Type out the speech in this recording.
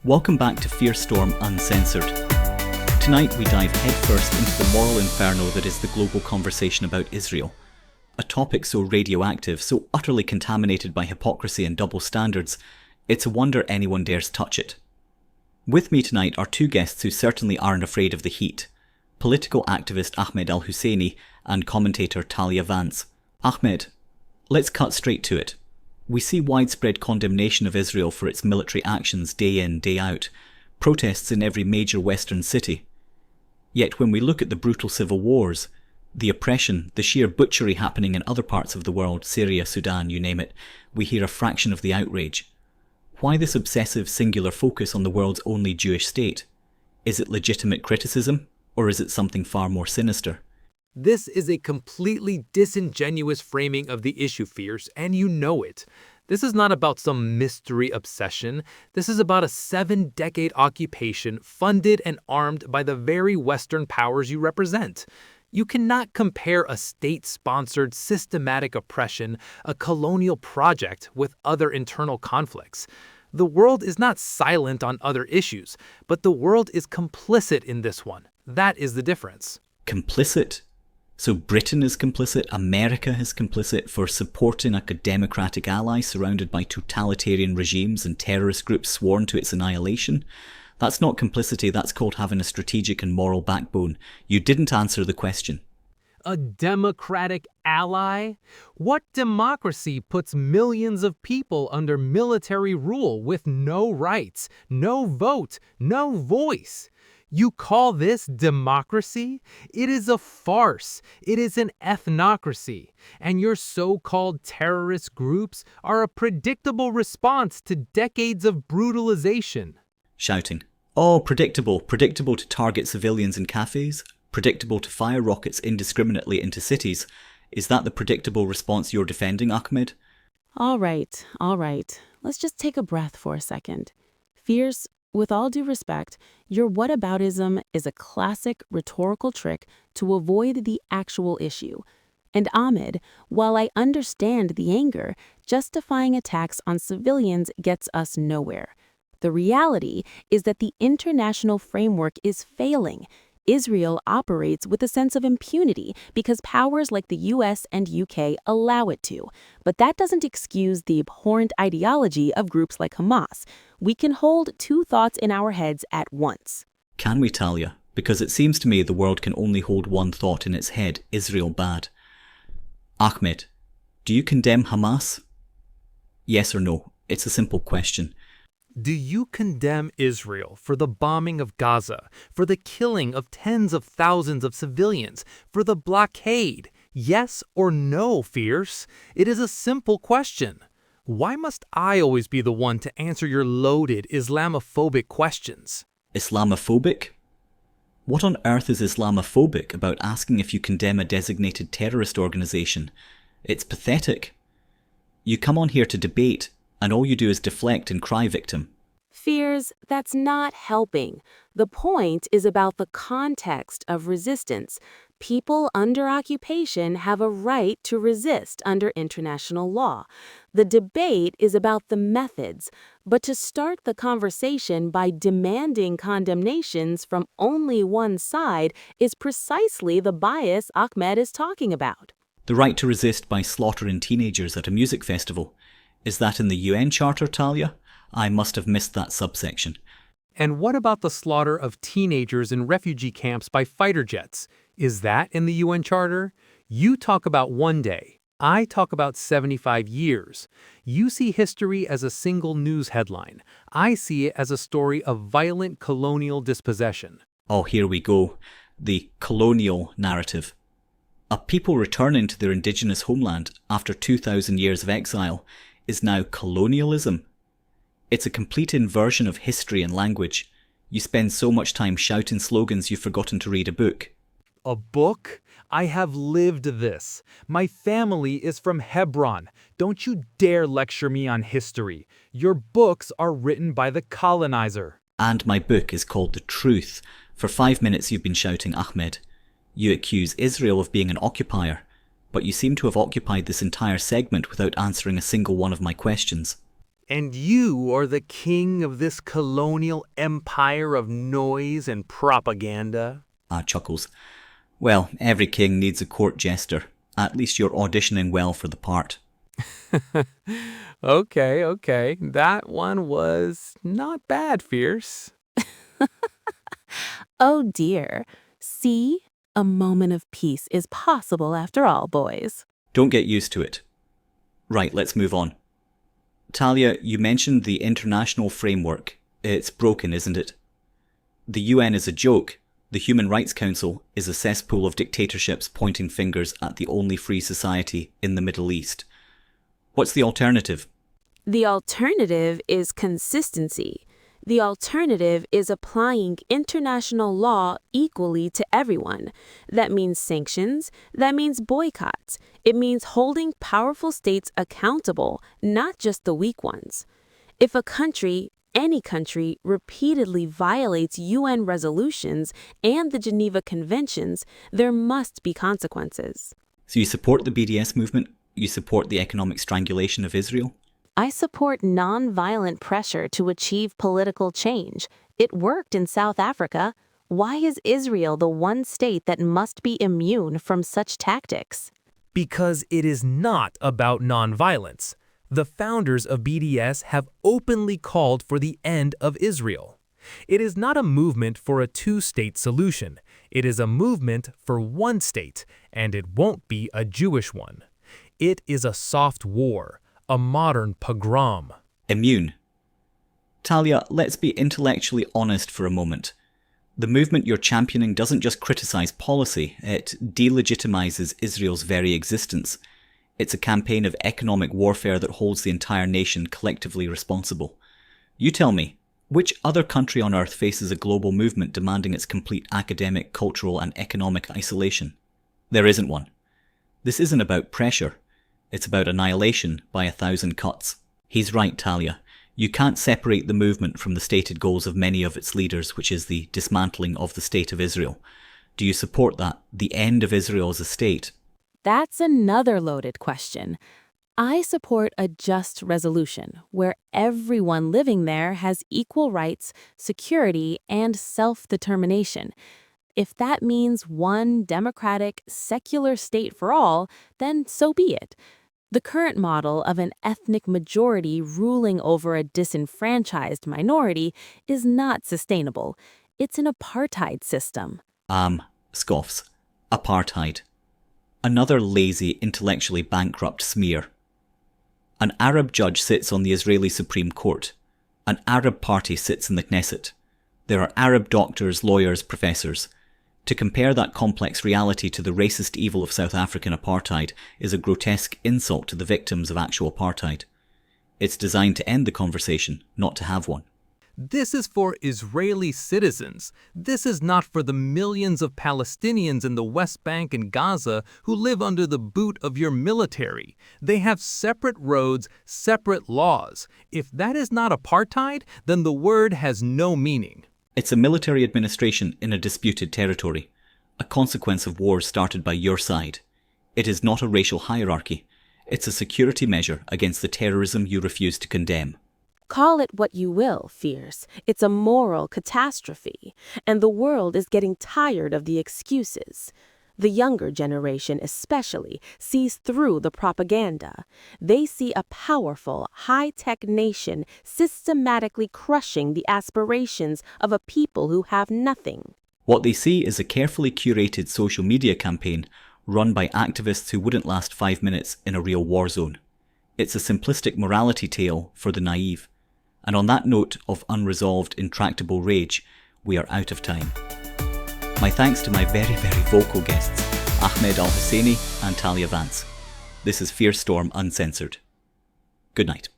Welcome back to Storm Uncensored. Tonight we dive headfirst into the moral inferno that is the global conversation about Israel. A topic so radioactive, so utterly contaminated by hypocrisy and double standards, it's a wonder anyone dares touch it. With me tonight are two guests who certainly aren't afraid of the heat. Political activist Ahmed Al-Husseini and commentator Talia Vance. Ahmed, let's cut straight to it. We see widespread condemnation of Israel for its military actions day in, day out, protests in every major Western city. Yet when we look at the brutal civil wars, the oppression, the sheer butchery happening in other parts of the world, Syria, Sudan, you name it, we hear a fraction of the outrage. Why this obsessive singular focus on the world's only Jewish state? Is it legitimate criticism, or is it something far more sinister? This is a completely disingenuous framing of the issue, Fierce, and you know it. This is not about some mystery obsession. This is about a 7-decade occupation funded and armed by the very Western powers you represent. You cannot compare a state-sponsored systematic oppression, a colonial project, with other internal conflicts. The world is not silent on other issues, but the world is complicit in this one. That is the difference. Complicit? So Britain is complicit, America is complicit for supporting a democratic ally surrounded by totalitarian regimes and terrorist groups sworn to its annihilation? That's not complicity, that's called having a strategic and moral backbone. You didn't answer the question. A democratic ally? What democracy puts millions of people under military rule with no rights, no vote, no voice? You call this democracy? It is a farce. It is an ethnocracy. And your so-called terrorist groups are a predictable response to decades of brutalization. Shouting. Oh, predictable to target civilians in cafes, predictable to fire rockets indiscriminately into cities. Is that the predictable response you're defending, Ahmed? All right. Let's just take a breath for a second. Fierce, with all due respect, your whataboutism is a classic rhetorical trick to avoid the actual issue. And Ahmed, while I understand the anger, justifying attacks on civilians gets us nowhere. The reality is that the international framework is failing. Israel operates with a sense of impunity because powers like the US and UK allow it to. But that doesn't excuse the abhorrent ideology of groups like Hamas. We can hold two thoughts in our heads at once. Can we, Talia? Because it seems to me the world can only hold one thought in its head, Israel bad. Ahmed, do you condemn Hamas? Yes or no? It's a simple question. Do you condemn Israel for the bombing of Gaza, for the killing of tens of thousands of civilians, for the blockade? Yes or no, Fierce? It is a simple question. Why must I always be the one to answer your loaded Islamophobic questions? Islamophobic? What on earth is Islamophobic about asking if you condemn a designated terrorist organization? It's pathetic. You come on here to debate, and all you do is deflect and cry victim. Fears, that's not helping. The point is about the context of resistance. People under occupation have a right to resist under international law. The debate is about the methods, but to start the conversation by demanding condemnations from only one side is precisely the bias Ahmed is talking about. The right to resist by slaughtering teenagers at a music festival. Is that in the UN Charter, Talia? I must have missed that subsection. And what about the slaughter of teenagers in refugee camps by fighter jets? Is that in the UN Charter? You talk about one day. I talk about 75 years. You see history as a single news headline. I see it as a story of violent colonial dispossession. Oh, here we go. The colonial narrative. A people returning to their indigenous homeland after 2,000 years of exile is now colonialism. It's a complete inversion of history and language. You spend so much time shouting slogans you've forgotten to read a book. A book? I have lived this. My family is from Hebron. Don't you dare lecture me on history. Your books are written by the colonizer. And my book is called The Truth. For 5 minutes you've been shouting, Ahmed. You accuse Israel of being an occupier, but you seem to have occupied this entire segment without answering a single one of my questions. And you are the king of this colonial empire of noise and propaganda? Chuckles. Well, every king needs a court jester. At least you're auditioning well for the part. Okay. That one was not bad, Fierce. Oh dear. See? A moment of peace is possible after all, boys. Don't get used to it. Right, let's move on. Talia, you mentioned the international framework. It's broken, isn't it? The UN is a joke. The Human Rights Council is a cesspool of dictatorships pointing fingers at the only free society in the Middle East. What's the alternative? The alternative is consistency. The alternative is applying international law equally to everyone. That means sanctions. That means boycotts. It means holding powerful states accountable, not just the weak ones. If a country, any country, repeatedly violates UN resolutions and the Geneva Conventions, there must be consequences. So you support the BDS movement? You support the economic strangulation of Israel? I support non-violent pressure to achieve political change. It worked in South Africa. Why is Israel the one state that must be immune from such tactics? Because it is not about nonviolence. The founders of BDS have openly called for the end of Israel. It is not a movement for a two-state solution. It is a movement for one state, and it won't be a Jewish one. It is a soft war, a modern pogrom. Immune. Talia, let's be intellectually honest for a moment. The movement you're championing doesn't just criticize policy, it delegitimizes Israel's very existence. It's a campaign of economic warfare that holds the entire nation collectively responsible. You tell me, which other country on earth faces a global movement demanding its complete academic, cultural and economic isolation? There isn't one. This isn't about pressure. It's about annihilation by 1,000 cuts. He's right, Talia. You can't separate the movement from the stated goals of many of its leaders, which is the dismantling of the State of Israel. Do you support that? The end of Israel as a state? That's another loaded question. I support a just resolution where everyone living there has equal rights, security, and self-determination. If that means one democratic, secular state for all, then so be it. The current model of an ethnic majority ruling over a disenfranchised minority is not sustainable. It's an apartheid system. Scoffs. Apartheid. Another lazy, intellectually bankrupt smear. An Arab judge sits on the Israeli Supreme Court. An Arab party sits in the Knesset. There are Arab doctors, lawyers, professors. To compare that complex reality to the racist evil of South African apartheid is a grotesque insult to the victims of actual apartheid. It's designed to end the conversation, not to have one. This is for Israeli citizens. This is not for the millions of Palestinians in the West Bank and Gaza who live under the boot of your military. They have separate roads, separate laws. If that is not apartheid, then the word has no meaning. It's a military administration in a disputed territory, a consequence of wars started by your side. It is not a racial hierarchy. It's a security measure against the terrorism you refuse to condemn. Call it what you will, Fierce. It's a moral catastrophe, and the world is getting tired of the excuses. The younger generation especially sees through the propaganda. They see a powerful, high-tech nation systematically crushing the aspirations of a people who have nothing. What they see is a carefully curated social media campaign run by activists who wouldn't last 5 minutes in a real war zone. It's a simplistic morality tale for the naive. And on that note of unresolved, intractable rage, we are out of time. My thanks to my very, very vocal guests, Ahmed Al-Husseini and Talia Vance. This is Storm Uncensored. Good night.